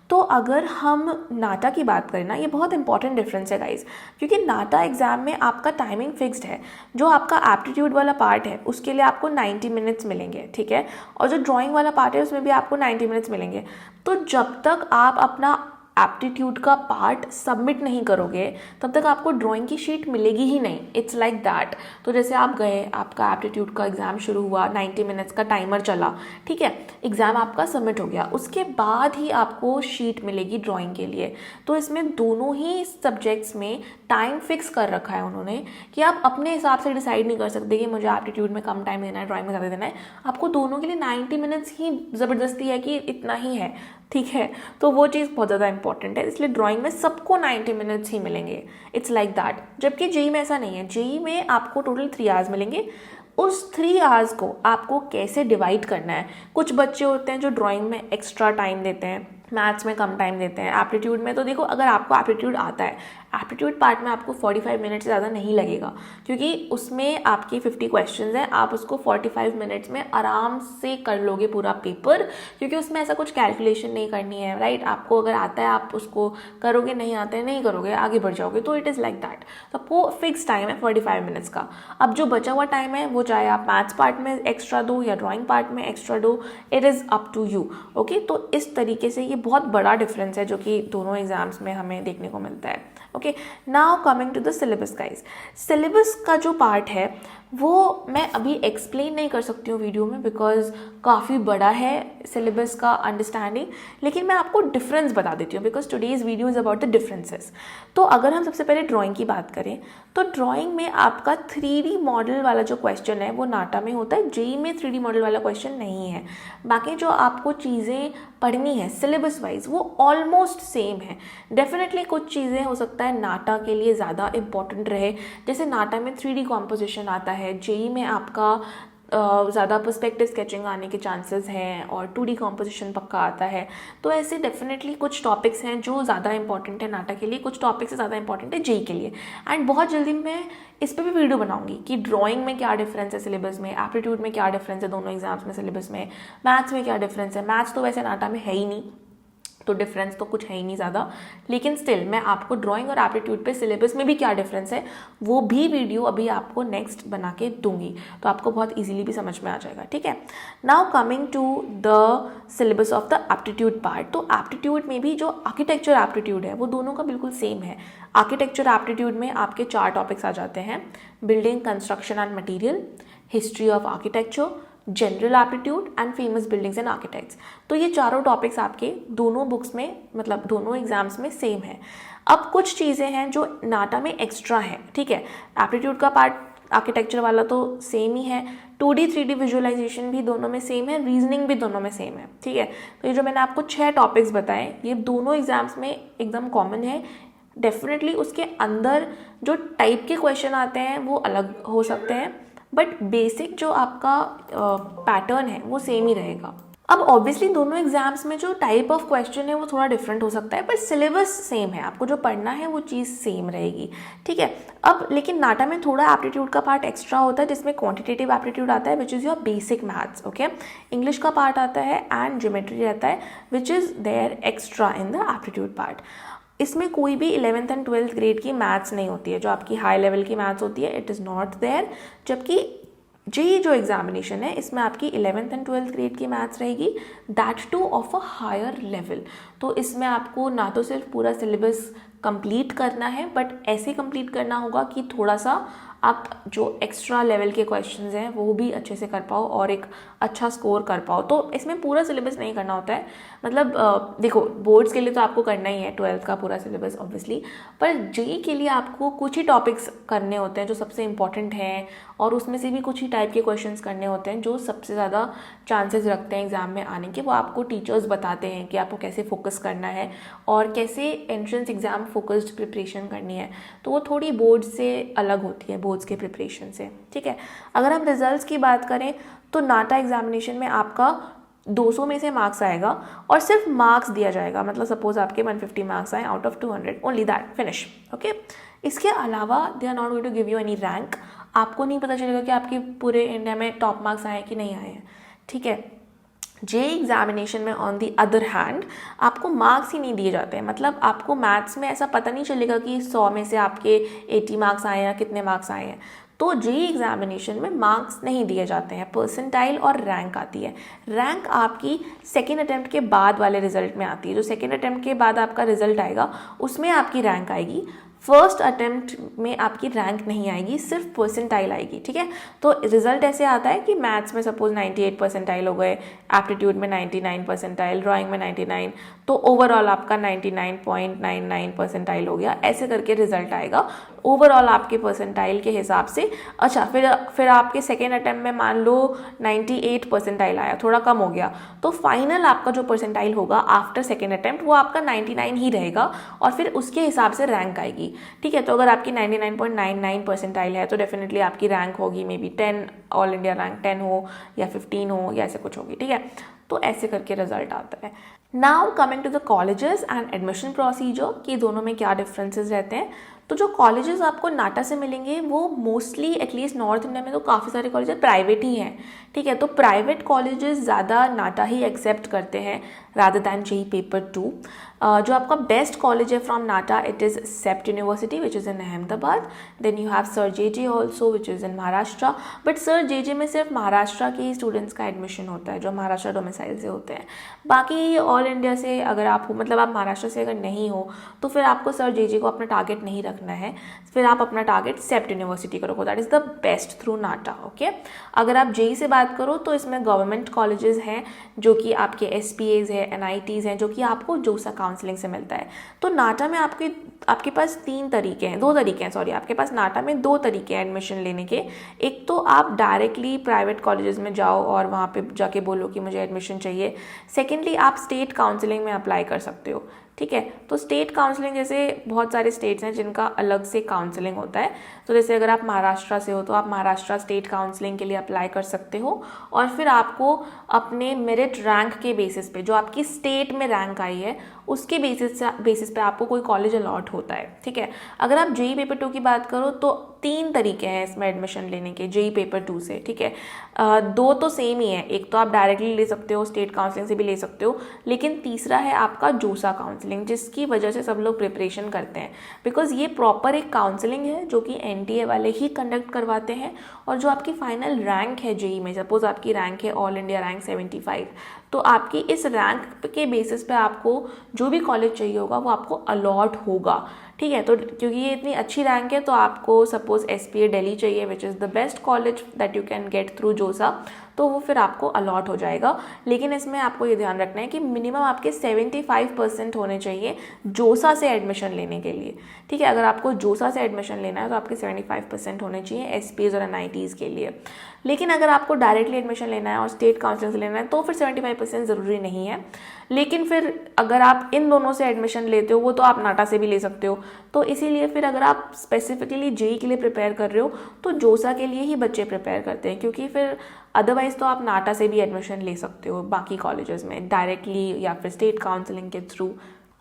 तो अगर हम नाटा की बात करें ना, ये बहुत इंपॉर्टेंट डिफरेंस है गाइज, क्योंकि नाटा एग्जाम में आपका टाइमिंग फिक्स्ड है। जो आपका एप्टीट्यूड वाला पार्ट है उसके लिए आपको 90 मिनट्स मिलेंगे, ठीक है। और जो ड्राइंग वाला पार्ट है उसमें भी आपको 90 मिनट्स मिलेंगे। तो जब तक आप अपना एप्टीट्यूड का पार्ट सबमिट नहीं करोगे तब तक आपको ड्राइंग की शीट मिलेगी ही नहीं। It's like that. तो जैसे आप गए, आपका एप्टीट्यूड का एग्जाम शुरू हुआ, 90 मिनट्स का टाइमर चला, ठीक है, एग्जाम आपका सबमिट हो गया, उसके बाद ही आपको शीट मिलेगी ड्राइंग के लिए। तो इसमें दोनों ही सब्जेक्ट्स में टाइम फिक्स कर रखा है उन्होंने कि आप अपने हिसाब से डिसाइड नहीं कर सकते कि मुझे एप्टीट्यूड में कम टाइम देना है, ड्राइंग में ज़्यादा देना है। आपको दोनों के लिए 90 मिनट्स ही ज़बरदस्ती है कि इतना ही है, ठीक है। तो वो चीज़ बहुत ज़्यादा इंपॉर्टेंट है, इसलिए ड्राइंग में सबको 90 मिनट्स ही मिलेंगे। It's like that. जबकि जेई में ऐसा नहीं है। जेई में आपको टोटल 3 आवर्स मिलेंगे। उस 3 आवर्स को आपको कैसे डिवाइड करना है। कुछ बच्चे होते हैं जो ड्राइंग में एक्स्ट्रा टाइम देते हैं, मैथ्स में कम टाइम देते हैं, एप्टीट्यूड में तो देखो, अगर आपको एप्टीट्यूड आता है, एप्टीट्यूड पार्ट में आपको 45 मिनट से ज़्यादा नहीं लगेगा, क्योंकि उसमें आपके 50 क्वेश्चंस हैं। आप उसको 45 मिनट्स में आराम से कर लोगे पूरा पेपर, क्योंकि उसमें ऐसा कुछ कैलकुलेशन नहीं करनी है, राइट। आपको अगर आता है आप उसको करोगे, नहीं आता है नहीं करोगे, आगे बढ़ जाओगे। तो इट इज़ लाइक दैट। तो आपको फिक्स टाइम है 45 मिनट्स का। अब जो बचा हुआ टाइम है वो चाहे आप मैथ्स पार्ट में एक्स्ट्रा दो या ड्राइंग पार्ट में एक्स्ट्रा दो, it is up to you, okay. तो इस तरीके से ये बहुत बड़ा डिफरेंस है जो कि दोनों एग्जाम्स में हमें देखने को मिलता है, okay. Now coming to the syllabus guys. Syllabus का जो पार्ट है वो मैं अभी एक्सप्लेन नहीं कर सकती हूँ वीडियो में, बिकॉज काफ़ी बड़ा है सिलेबस का अंडरस्टैंडिंग। लेकिन मैं आपको डिफरेंस बता देती हूँ, because today's video is about the differences. तो अगर हम सबसे पहले ड्राइंग की बात करें तो ड्राइंग में आपका 3D मॉडल वाला जो क्वेश्चन है वो नाटा में होता है। जेई में 3D मॉडल वाला क्वेश्चन नहीं है। बाकी जो आपको चीज़ें पढ़नी है सिलेबस वाइज वो ऑलमोस्ट सेम है। डेफिनेटली कुछ चीज़ें हो सकता है नाटा के लिए ज़्यादा इंपॉर्टेंट रहे, जैसे नाटा में 3D कॉम्पोजिशन आता है, जेई में आपका ज़्यादा पर्सपेक्टिव स्केचिंग आने के चांसेस हैं, और 2D कॉम्पोजिशन पक्का आता है। तो ऐसे डेफिनेटली कुछ टॉपिक्स हैं जो ज़्यादा इंपॉर्टेंट है नाटा के लिए, कुछ टॉपिक्स ज़्यादा इंपॉर्टेंट है जेई के लिए। एंड बहुत जल्दी मैं इस पर भी वीडियो बनाऊंगी कि ड्राइंग में क्या डिफरेंस है सिलेबस में, एप्टीट्यूड में क्या डिफरेंस है दोनों एग्जाम्स में सिलेबस में, मैथ्स में क्या डिफरेंस है। मैथ्स तो वैसे नाटा में है ही नहीं, तो डिफरेंस तो कुछ है ही नहीं ज़्यादा, लेकिन स्टिल मैं आपको ड्राइंग और एप्टीट्यूड पे सिलेबस में भी क्या डिफरेंस है वो भी वीडियो अभी आपको नेक्स्ट बना के दूंगी, तो आपको बहुत इजीली भी समझ में आ जाएगा, ठीक है। Now coming to the syllabus of the aptitude part. तो एप्टीट्यूड में भी जो आर्किटेक्चर एप्टीट्यूड है वो दोनों का बिल्कुल सेम है। आर्किटेक्चर एप्टीट्यूड में आपके 4 टॉपिक्स आ जाते हैं: building, construction and material, history of architecture, general aptitude and famous buildings and architects. तो ये चारों टॉपिक्स आपके दोनों बुक्स में, मतलब दोनों एग्जाम्स में सेम है। अब कुछ चीज़ें हैं जो नाटा में एक्स्ट्रा हैं, ठीक है। एप्टीट्यूड का पार्ट आर्किटेक्चर वाला तो सेम ही है, 2D 3D विजुअलाइजेशन भी दोनों में सेम है, रीजनिंग भी दोनों में सेम है, ठीक है। तो ये जो मैंने आपको 6 टॉपिक्स बताए ये दोनों एग्जाम्स में एकदम कॉमन है। डेफिनेटली उसके अंदर जो टाइप के क्वेश्चन आते हैं वो अलग हो सकते हैं, बट बेसिक जो आपका पैटर्न है वो सेम ही रहेगा। अब ऑब्वियसली दोनों एग्जाम्स में जो टाइप ऑफ क्वेश्चन है वो थोड़ा डिफरेंट हो सकता है, पर सिलेबस सेम है, आपको जो पढ़ना है वो चीज़ सेम रहेगी, ठीक है। अब लेकिन नाटा में थोड़ा एप्टीट्यूड का पार्ट एक्स्ट्रा होता है, जिसमें क्वांटिटेटिव एप्टीट्यूड आता है which is your basic maths, okay. English का पार्ट आता है एंड ज्योमेट्री रहता है which is there extra in the aptitude part. इसमें कोई भी 11th एंड 12th ग्रेड की मैथ्स नहीं होती है, जो आपकी हाई लेवल की मैथ्स होती है, इट इज़ नॉट देयर। जबकि जेईई जो एग्जामिनेशन है इसमें आपकी 11th एंड 12th ग्रेड की मैथ्स रहेगी, that too of a higher level. तो इसमें आपको ना तो सिर्फ पूरा सिलेबस कंप्लीट करना है, बट ऐसे कंप्लीट करना होगा कि थोड़ा सा आप जो एक्स्ट्रा लेवल के क्वेश्चंस हैं वो भी अच्छे से कर पाओ और एक अच्छा स्कोर कर पाओ। तो इसमें पूरा सिलेबस नहीं करना होता है, मतलब देखो बोर्ड्स के लिए तो आपको करना ही है 12th का पूरा सिलेबस ऑब्वियसली, पर जेईई के लिए आपको कुछ ही टॉपिक्स करने होते हैं जो सबसे इंपॉर्टेंट हैं, और उसमें से भी कुछ ही टाइप के क्वेश्चंस करने होते हैं जो सबसे ज़्यादा चांसेस रखते हैं एग्जाम में आने के। वो आपको टीचर्स बताते हैं कि आपको कैसे फोकस करना है और कैसे एंट्रेंस एग्जाम फोकस्ड प्रिपरेशन करनी है। तो वो थोड़ी बोर्ड से अलग होती है, बोर्ड्स के प्रिपरेशन से, ठीक है। अगर हम रिजल्ट्स की बात करें तो नाटा एग्जामिनेशन में आपका 200 में से मार्क्स आएगा और सिर्फ मार्क्स दिया जाएगा, मतलब सपोज आपके 150 मार्क्स आए out of 200, only that, finish, okay. इसके अलावा they are not going to give you any rank, आपको नहीं पता चलेगा कि आपके पूरे इंडिया में टॉप मार्क्स आए कि नहीं आए हैं, ठीक है। जेईई एग्जामिनेशन में ऑन दी अदर हैंड आपको मार्क्स ही नहीं दिए जाते हैं, मतलब आपको मैथ्स में ऐसा पता नहीं चलेगा कि 100 में से आपके 80 मार्क्स आए या कितने मार्क्स आए हैं। तो जेईई एग्जामिनेशन में मार्क्स नहीं दिए जाते हैं, परसेंटाइल और रैंक आती है। रैंक आपकी सेकेंड अटेम्प्ट के बाद वाले रिजल्ट में आती है, जो सेकेंड अटेम्प्ट के बाद आपका रिजल्ट आएगा उसमें आपकी रैंक आएगी। फर्स्ट अटेम्प्ट में आपकी रैंक नहीं आएगी, सिर्फ परसेंटाइल आएगी, ठीक है। तो रिजल्ट ऐसे आता है कि मैथ्स में सपोज 98 परसेंटाइल हो गए, एप्टीट्यूड में 99 परसेंटाइल, ड्राइंग में 99, तो ओवरऑल आपका 99.99 परसेंटाइल हो गया, ऐसे करके रिजल्ट आएगा ओवरऑल आपके परसेंटाइल के हिसाब से। अच्छा, फिर आपके सेकेंड अटेम्प्ट में मान लो 98 परसेंटाइल आया, थोड़ा कम हो गया, तो फाइनल आपका जो परसेंटाइल होगा आफ्टर सेकेंड अटेम्प्ट वो आपका 99 ही रहेगा और फिर उसके हिसाब से रैंक आएगी, ठीक है। तो अगर आपकी 99.99 परसेंटाइल है तो डेफिनेटली आपकी रैंक होगी may be 10, all India rank 10 हो या 15 हो या ऐसे कुछ होगी, ठीक है। तो ऐसे करके रिजल्ट आता है। Now coming to the colleges and admission procedure कि दोनों में क्या डिफरेंसेस रहते हैं। तो जो कॉलेजेस आपको नाटा से मिलेंगे वो मोस्टली एटलीस्ट नॉर्थ इंडिया में तो काफ़ी सारे कॉलेजेस प्राइवेट ही हैं, ठीक है। तो प्राइवेट कॉलेजेस ज़्यादा नाटा ही एक्सेप्ट करते हैं रादर दैन जेईई पेपर 2। जो आपका बेस्ट कॉलेज है from NATA, it is CEPT university which is in Ahmedabad. Then you have sir JJ also which is in Maharashtra, but sir JJ में सिर्फ महाराष्ट्र के ही स्टूडेंट्स का एडमिशन होता है जो महाराष्ट्र डोमिसाइल से होते हैं। बाकी ऑल इंडिया से अगर आप हो, मतलब आप महाराष्ट्र से अगर नहीं हो तो फिर आपको सर जेजे को अपना टारगेट नहीं रखना है, फिर आप अपना टारगेट सेप्ट यूनिवर्सिटी का रखो, that is the best through NATA, okay. अगर आप जेईई से बात करो तो इसमें गवर्नमेंट कॉलेजेस हैं जो कि आपके एसपीएज है, एनआईटीज़ हैं, जो कि आपको जोसा काउंसलिंग से मिलता है। तो नाटा में आपके पास दो तरीके हैं, आपके पास नाटा में 2 तरीके हैं एडमिशन लेने के। एक तो आप डायरेक्टली प्राइवेट कॉलेजेस में जाओ और वहाँ पे जाके बोलो कि मुझे एडमिशन चाहिए। सेकेंडली आप स्टेट काउंसलिंग में अप्लाई कर सकते हो, ठीक है। तो स्टेट काउंसलिंग, जैसे बहुत सारे स्टेट्स हैं जिनका अलग से काउंसलिंग होता है, तो जैसे अगर आप महाराष्ट्र से हो तो आप महाराष्ट्र स्टेट काउंसलिंग के लिए अप्लाई कर सकते हो और फिर आपको अपने मेरिट रैंक के बेसिस पे, जो आपकी स्टेट में रैंक आई है उसके बेसिस पे आपको कोई कॉलेज अलॉट होता है, ठीक है। अगर आप जेईई पेपर 2 की बात करो तो 3 तरीके हैं इसमें एडमिशन लेने के जेईई पेपर 2 से, ठीक है। 2 तो सेम ही है, एक तो आप डायरेक्टली ले सकते हो, स्टेट काउंसलिंग से भी ले सकते हो, लेकिन तीसरा है आपका जोसा काउंसलिंग, जिसकी वजह से सब लोग प्रिपरेशन करते हैं, बिकॉज ये प्रॉपर एक काउंसलिंग है जो कि एनटीए वाले ही कंडक्ट करवाते हैं। और जो आपकी फाइनल रैंक है जेईई में, सपोज आपकी रैंक है ऑल इंडिया रैंक 75, तो आपकी इस रैंक के बेसिस पे आपको जो भी कॉलेज चाहिए होगा वो आपको अलॉट होगा, ठीक है। तो क्योंकि ये इतनी अच्छी रैंक है तो आपको सपोज एसपीए दिल्ली चाहिए which is the best college that you can get through जोसा, तो वो फिर आपको अलॉट हो जाएगा। लेकिन इसमें आपको ये ध्यान रखना है कि मिनिमम आपके 75% होने चाहिए जोसा से एडमिशन लेने के लिए, ठीक है। अगर आपको जोसा से एडमिशन लेना है तो आपके 75% होने चाहिए एसपीएस और एनआईटीज़ के लिए। लेकिन अगर आपको डायरेक्टली एडमिशन लेना है और स्टेट काउंसलिंग से लेना है तो फिर 75% ज़रूरी नहीं है। लेकिन फिर अगर आप इन दोनों से एडमिशन लेते हो, वो तो आप नाटा से भी ले सकते हो, तो इसीलिए फिर अगर आप स्पेसिफिकली जेई के लिए प्रिपेयर कर रहे हो तो जोसा के लिए ही बच्चे प्रिपेयर करते हैं, क्योंकि फिर अदरवाइज तो आप नाटा से भी एडमिशन ले सकते हो बाकी कॉलेजेस में डायरेक्टली या फिर स्टेट काउंसलिंग के थ्रू।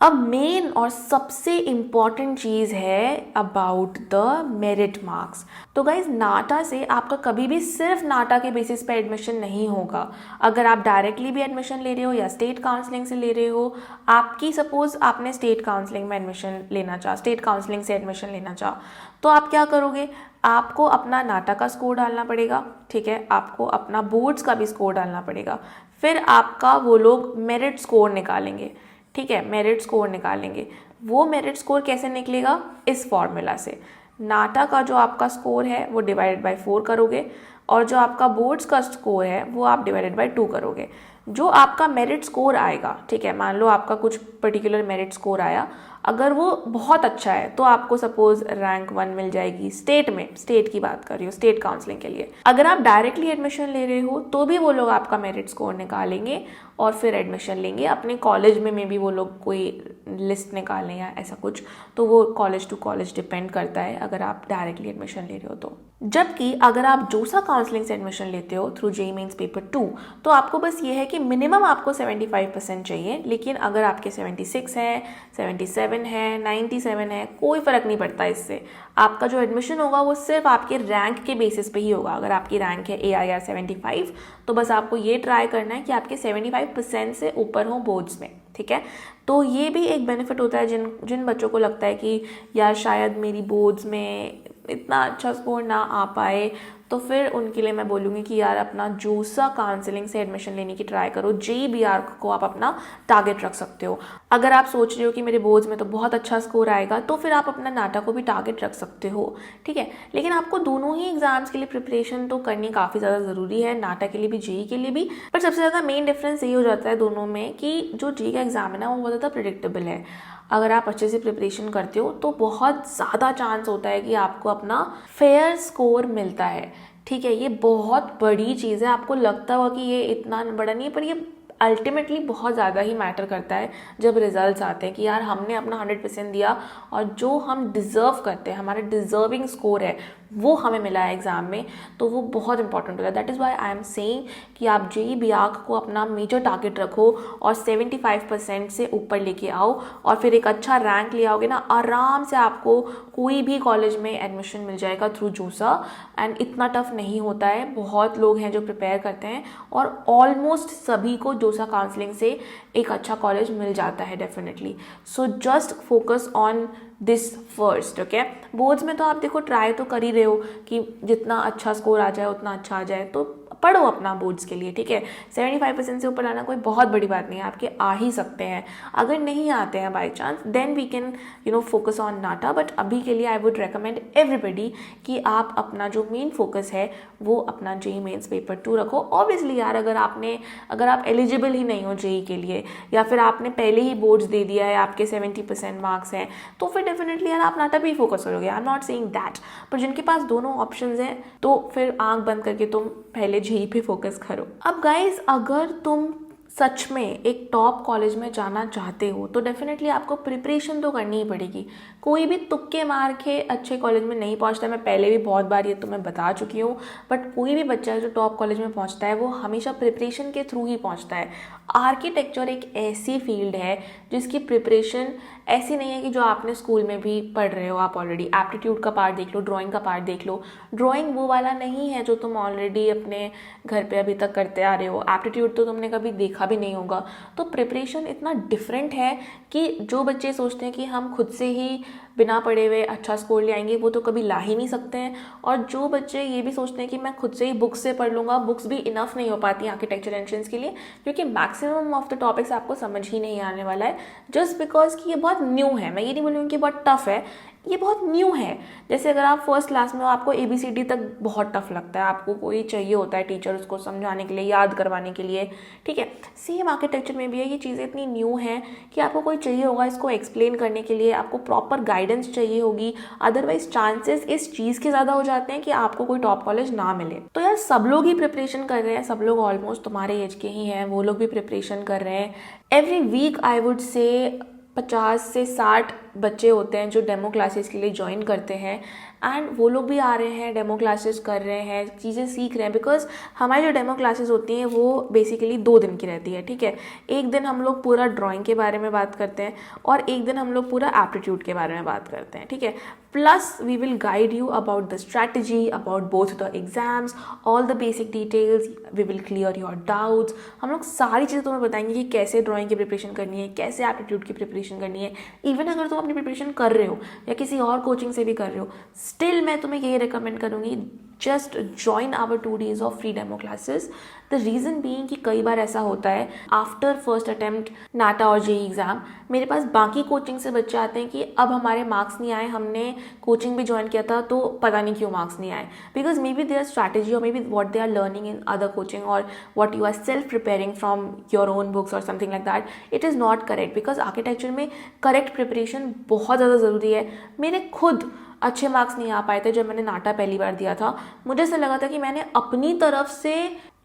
अब मेन और सबसे इम्पॉर्टेंट चीज़ है अबाउट द मेरिट मार्क्स। तो गाइज नाटा से आपका कभी भी सिर्फ नाटा के बेसिस पे एडमिशन नहीं होगा। अगर आप डायरेक्टली भी एडमिशन ले रहे हो या स्टेट काउंसलिंग से ले रहे हो, आपकी सपोज आपने स्टेट काउंसलिंग में एडमिशन लेना चाह, स्टेट काउंसलिंग से एडमिशन लेना चाह, तो आप क्या करोगे, आपको अपना नाटा का स्कोर डालना पड़ेगा, ठीक है, आपको अपना बोर्ड्स का भी स्कोर डालना पड़ेगा, फिर आपका वो लोग मेरिट स्कोर निकालेंगे, ठीक है, मेरिट स्कोर निकालेंगे। वो मेरिट स्कोर कैसे निकलेगा, इस फॉर्मूला से, नाटा का जो आपका स्कोर है वो डिवाइडेड बाय 4 करोगे और जो आपका बोर्ड्स का स्कोर है वो आप डिवाइडेड बाय 2 करोगे। जो आपका मेरिट स्कोर आएगा, ठीक है, मान लो आपका कुछ पर्टिकुलर मेरिट स्कोर आया, अगर वो बहुत अच्छा है तो आपको सपोज रैंक 1 मिल जाएगी स्टेट में, स्टेट की बात कर रही हूँ, स्टेट काउंसलिंग के लिए। अगर आप डायरेक्टली एडमिशन ले रहे हो तो भी वो लोग आपका मेरिट स्कोर निकालेंगे और फिर एडमिशन लेंगे अपने कॉलेज में भी वो लोग कोई लिस्ट निकालें या ऐसा कुछ, तो वो कॉलेज टू कॉलेज डिपेंड करता है अगर आप डायरेक्टली एडमिशन ले रहे हो तो। जबकि अगर आप जोसा काउंसलिंग से एडमिशन लेते हो थ्रू जेईई मेंस पेपर 2, तो आपको बस ये है कि मिनिमम आपको 75% चाहिए, लेकिन अगर आपके 76 है, 77 है, 97 है, कोई फ़र्क नहीं पड़ता इससे। आपका जो एडमिशन होगा वो सिर्फ आपके रैंक के बेसिस पे ही होगा। अगर आपकी रैंक है AIR 75, तो बस आपको ये ट्राई करना है कि आपके 75% से ऊपर हो बोर्ड्स में, ठीक है। तो ये भी एक बेनिफिट होता है जिन बच्चों को लगता है कि यार शायद मेरी बोर्ड्स में इतना अच्छा स्कोर ना आ पाए, तो फिर उनके लिए मैं बोलूँगी कि यार अपना जोसा काउंसलिंग से एडमिशन लेने की ट्राई करो। JBR को आप अपना टारगेट रख सकते हो। अगर आप सोच रहे हो कि मेरे बोर्ड्स में तो बहुत अच्छा स्कोर आएगा, तो फिर आप अपना नाटा को भी टारगेट रख सकते हो, ठीक है। लेकिन आपको दोनों ही एग्जाम्स के लिए प्रिपरेशन तो करनी काफ़ी ज़्यादा ज़रूरी है, नाटा के लिए भी जेईई के लिए भी। पर सबसे ज़्यादा मेन डिफरेंस यही हो जाता है दोनों में कि जो जेईई का एग्ज़ाम है ना वो बहुत ज़्यादा प्रिडिक्टेबल है। अगर आप अच्छे से प्रिपरेशन करते हो तो बहुत ज़्यादा चांस होता है कि आपको अपना फेयर स्कोर मिलता है, ठीक है। ये बहुत बड़ी चीज़ है, आपको लगता होगा कि ये इतना बड़ा नहीं है, पर ये अल्टीमेटली बहुत ज़्यादा ही मैटर करता है जब रिजल्ट्स आते हैं कि यार हमने अपना 100% दिया और जो हम डिज़र्व करते हैं, हमारा डिज़र्विंग स्कोर है, वो हमें मिला है एग्ज़ाम में, तो वो बहुत इंपॉर्टेंट होता है। That is Y I am saying कि आप JBR को अपना मेजर टारगेट रखो और 75% से ऊपर लेके आओ और फिर एक अच्छा रैंक ले आओगे ना, आराम से आपको कोई भी कॉलेज में एडमिशन मिल जाएगा थ्रू जोसा। एंड इतना टफ नहीं होता है, बहुत लोग हैं जो प्रिपेयर करते हैं और ऑलमोस्ट सभी को जोसा काउंसलिंग से एक अच्छा कॉलेज मिल जाता है definitely. So just focus on this first, okay. Boards में तो आप देखो ट्राई तो कर ही रहे हो कि जितना अच्छा स्कोर आ जाए उतना अच्छा आ जाए, तो पढ़ो अपना बोर्ड्स के लिए, ठीक है। 75% से ऊपर लाना कोई बहुत बड़ी बात नहीं है, आपके आ ही सकते हैं। अगर नहीं आते हैं by chance, then we can focus on NATA. But अभी के लिए आई वुड रिकमेंड एवरीबडी कि आप अपना जो मेन फोकस है वो अपना जेईई मेंस पेपर 2 रखो। ऑब्वियसली यार अगर आप एलिजिबल ही नहीं हो जेईई के लिए, या फिर आपने पहले ही बोर्ड्स दे दिया है, आपके 70% मार्क्स हैं, तो फिर डेफिनेटली यार आप नाटा पे ही फोकस करोगे। आई एम नॉट सेइंग दैट, पर जिनके पास दोनों ऑप्शंस हैं तो फिर आंख बंद करके तुम पहले जेईई पे फोकस करो। अब गाइज अगर तुम सच में एक टॉप कॉलेज में जाना चाहते हो तो डेफिनेटली आपको प्रिपरेशन तो करनी ही पड़ेगी। कोई भी तुक्के मार के अच्छे कॉलेज में नहीं पहुंचता, मैं पहले भी बहुत बार ये तुम्हें बता चुकी हूँ। बट कोई भी बच्चा जो टॉप कॉलेज में पहुंचता है वो हमेशा प्रिपरेशन के थ्रू ही पहुंचता है। आर्किटेक्चर एक ऐसी फील्ड है जिसकी प्रिपरेशन ऐसी नहीं है कि जो आपने स्कूल में भी पढ़ रहे हो आप ऑलरेडी। एप्टीट्यूड का पार्ट देख लो, ड्राइंग का पार्ट देख लो। ड्राइंग वो वाला नहीं है जो तुम ऑलरेडी अपने घर पे अभी तक करते आ रहे हो। एप्टीट्यूड तो तुमने कभी देखा भी नहीं होगा। तो प्रिपरेशन इतना डिफरेंट है कि जो बच्चे सोचते हैं कि हम खुद से ही बिना पढ़े हुए अच्छा स्कोर ले आएंगे, वो तो कभी ला ही नहीं सकते हैं। और जो बच्चे ये भी सोचते हैं कि मैं खुद से ही बुक्स से पढ़ लूँगा, बुक्स भी इनफ नहीं हो पाती आर्किटेक्चर एंट्रेंस के लिए, क्योंकि मैक्सिमम ऑफ द टॉपिक्स आपको समझ ही नहीं आने वाला है, जस्ट बिकॉज कि ये बहुत न्यू है। मैं ये नहीं बोलूँगी कि बहुत टफ है, ये बहुत न्यू है। जैसे अगर आप फर्स्ट क्लास में हो, आपको ABCD तक बहुत टफ लगता है, आपको कोई चाहिए होता है टीचर उसको समझाने के लिए, याद करवाने के लिए, ठीक है। सेम आर्किटेक्चर में भी है, ये चीज़ें इतनी न्यू हैं कि आपको कोई चाहिए होगा इसको एक्सप्लेन करने के लिए, आपको प्रॉपर गाइडेंस चाहिए होगी। अदरवाइज चांसेस इस चीज़ के ज़्यादा हो जाते हैं कि आपको कोई टॉप कॉलेज ना मिले। तो यार सब लोग ही प्रिपरेशन कर रहे हैं, सब लोग ऑलमोस्ट तुम्हारे एज के ही हैं, वो लोग भी प्रिपरेशन कर रहे हैं। Every week I would say 50 से 60 बच्चे होते हैं जो डेमो क्लासेस के लिए ज्वाइन करते हैं, एंड वो लोग भी आ रहे हैं, डेमो क्लासेस कर रहे हैं, चीज़ें सीख रहे हैं। बिकॉज हमारी जो डेमो क्लासेस होती हैं वो बेसिकली 2 दिन की रहती है, ठीक है। एक दिन हम लोग पूरा ड्राइंग के बारे में बात करते हैं और एक दिन हम लोग पूरा एप्टीट्यूड के बारे में बात करते हैं, ठीक है। Plus we will guide you about the strategy, about both the exams, all the basic details, we will clear your doubts. हम लोग सारी चीज़ें तुम्हें बताएंगे कि कैसे ड्राइंग की प्रिपरेशन करनी है, कैसे एप्टीट्यूड की प्रिपरेशन करनी है। इवन अगर तुम अपनी प्रिपरेशन कर रहे हो या किसी और कोचिंग से भी कर रहे हो, स्टिल मैं तुम्हें यही रिकमेंड करूँगी, just join our 2 days of free demo classes. The reason being कि कई बार ऐसा होता है आफ्टर फर्स्ट अटेम्प्ट नाटा और जेई एग्ज़ाम मेरे पास बाकी कोचिंग से बच्चे आते हैं कि अब हमारे मार्क्स नहीं आए, हमने कोचिंग भी ज्वाइन किया था तो पता नहीं क्यों मार्क्स नहीं आए। Because may be their strategy और may be what they are learning in other coaching और what you are self preparing from your own books और something like that, it is not correct. Because architecture में correct preparation बहुत ज़्यादा ज़रूरी है। मेरे खुद अच्छे मार्क्स नहीं आ पाए थे जब मैंने नाटा पहली बार दिया था। मुझे ऐसा लगा था कि मैंने अपनी तरफ से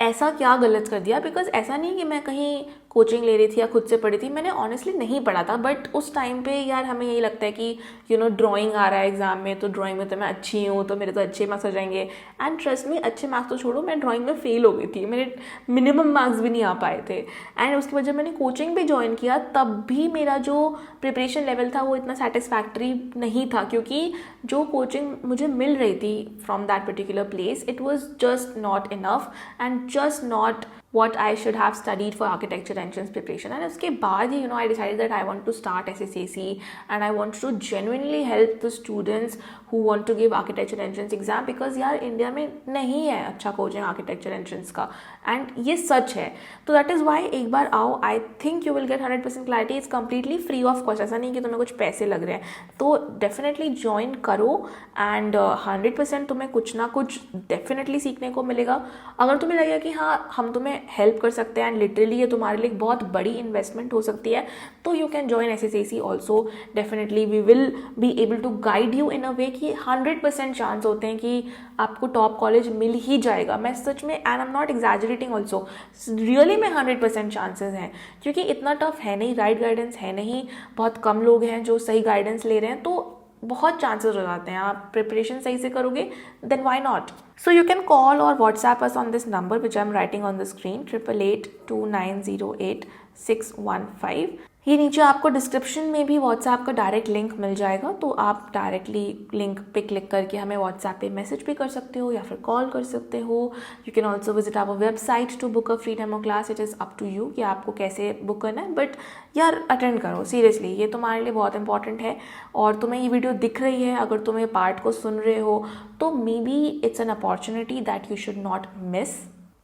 ऐसा क्या गलत कर दिया। बिकॉज ऐसा नहीं कि मैं कहीं कोचिंग ले रही थी या खुद से पढ़ी थी, मैंने ऑनेस्टली नहीं पढ़ा था। बट उस टाइम पे यार हमें यही लगता है कि ड्राइंग आ रहा है एग्जाम में, तो ड्राइंग में तो मैं अच्छी हूँ, तो मेरे तो अच्छे मार्क्स आ जाएंगे। एंड ट्रस्ट मी, अच्छे मार्क्स तो छोड़ो, मैं ड्राइंग में फेल हो गई थी, मेरे मिनिमम मार्क्स भी नहीं आ पाए थे। एंड उसके बाद जब मैंने कोचिंग भी ज्वाइन किया तब भी मेरा जो प्रिपरेशन लेवल था वो इतना सेटिस्फैक्ट्री नहीं था, क्योंकि जो कोचिंग मुझे मिल रही थी from that particular place, it was just not enough and just not what I should have studied for architecture entrance preparation. And उसके बाद ही I decided that I want to start SSAC and I want to genuinely help the students who want to give architecture entrance exam, because यार India में नहीं है अच्छा coaching architecture entrance का, and ये सच है। तो दैट इज़ वाई एक बार आओ, I think you will get 100% clarity. It's completely free of cost, ऐसा नहीं कि तुम्हें कुछ पैसे लग रहे हैं। तो डेफिनेटली ज्वाइन करो एंड 100% तुम्हें कुछ ना कुछ डेफिनेटली सीखने को मिलेगा। अगर तुम्हें लगेगा कि हाँ हम तुम्हें हेल्प कर सकते हैं एंड लिटरली ये तुम्हारे लिए बहुत बड़ी इन्वेस्टमेंट हो सकती है, तो you can join SSAC also. Definitely we will be able to guide you in a way कि 100% चांस होते हैं कि आपको टॉप कॉलेज मिल ही जाएगा। मैं सच में, and I am not exaggerating also, really में 100% चांसेस हैं, क्योंकि इतना टफ है नहीं, राइट गाइडेंस है नहीं, बहुत कम लोग हैं जो सही गाइडेंस ले रहे हैं, तो बहुत चांसेस हो जाते हैं। आप प्रिपरेशन सही से करोगे then why not. So you can call और WhatsApp us on this number which I am writing on the screen, 8882908615। ये नीचे आपको डिस्क्रिप्शन में भी व्हाट्सएप का डायरेक्ट लिंक मिल जाएगा, तो आप डायरेक्टली लिंक पे क्लिक करके हमें व्हाट्सएप पे मैसेज भी कर सकते हो या फिर कॉल कर सकते हो। You can also visit our website to book a free demo class. It is up to you कि आपको कैसे बुक करना है, बट यार अटेंड करो सीरियसली, ये तुम्हारे लिए बहुत इंपॉर्टेंट है। और तुम्हें ये वीडियो दिख रही है, अगर तुम ये पार्ट को सुन रहे हो, तो may be it's an opportunity that you should not miss.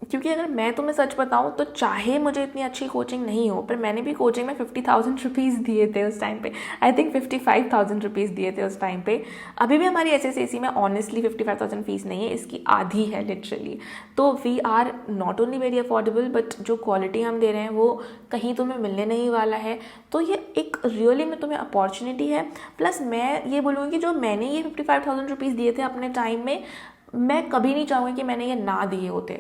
क्योंकि अगर मैं तुम्हें सच बताऊँ तो चाहे मुझे इतनी अच्छी कोचिंग नहीं हो, पर मैंने भी कोचिंग में 50,000 रुपीज़ दिए थे उस टाइम पे। आई थिंक 55,000 रुपीज़ दिए थे उस टाइम पे। अभी भी हमारी SSAC में ऑनेस्टली 55,000 फीस नहीं है, इसकी आधी है लिटरली। तो we are not only very affordable, but जो क्वालिटी हम दे रहे हैं वो कहीं तुम्हें मिलने नहीं वाला है। तो ये एक रियली में तुम्हें अपॉर्चुनिटी है। प्लस मैं ये बोलूँगी कि जो मैंने ये 55,000 रुपीज़ दिए थे अपने टाइम में, मैं कभी नहीं चाहूँगी कि मैंने ये ना दिए होते,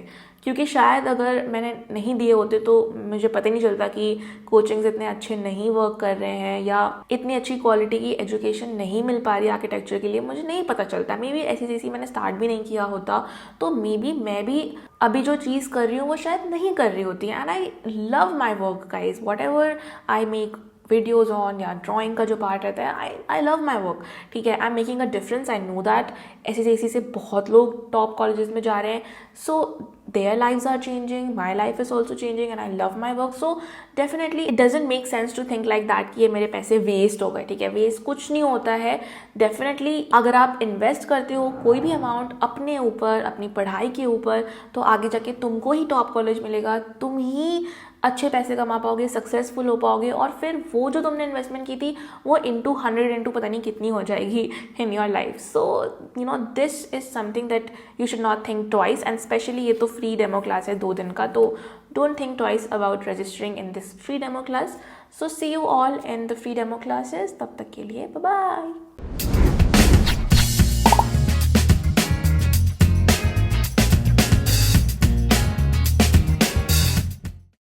क्योंकि शायद अगर मैंने नहीं दिए होते तो मुझे पता ही नहीं चलता कि कोचिंग्स इतने अच्छे नहीं वर्क कर रहे हैं या इतनी अच्छी क्वालिटी की एजुकेशन नहीं मिल पा रही आर्किटेक्चर के लिए, मुझे नहीं पता चलता। मे बी SSAC मैंने स्टार्ट भी नहीं किया होता, तो मे बी मैं भी अभी जो चीज़ कर रही हूँ वो शायद नहीं कर रही होती। And I love my work guys, what ever I make videos on या ड्राइंग का जो पार्ट रहता है, आई लव माई वर्क, ठीक है। I am making a difference, I know that. SSAC से बहुत लोग टॉप कॉलेजेस में जा रहे हैं, सो their lives are changing, my life is also changing and I love my work, so definitely it doesn't make sense to think like that कि ये मेरे पैसे वेस्ट हो गए, ठीक है। वेस्ट कुछ नहीं होता है। डेफिनेटली अगर आप इन्वेस्ट करते हो कोई भी अमाउंट अपने ऊपर, अपनी पढ़ाई के ऊपर, तो आगे जाके तुमको ही टॉप कॉलेज मिलेगा, तुम ही अच्छे पैसे कमा पाओगे, सक्सेसफुल हो पाओगे, और फिर वो जो तुमने इन्वेस्टमेंट की थी वो इंटू 100 इंटू पता नहीं कितनी हो जाएगी in your life. So this is something that you should not think twice, and specially ये तो फ्री डेमो क्लास है 2 दिन का, तो don't think twice about registering in this free demo class. So see you all in the free demo classes. तब तक के लिए बाय बाय।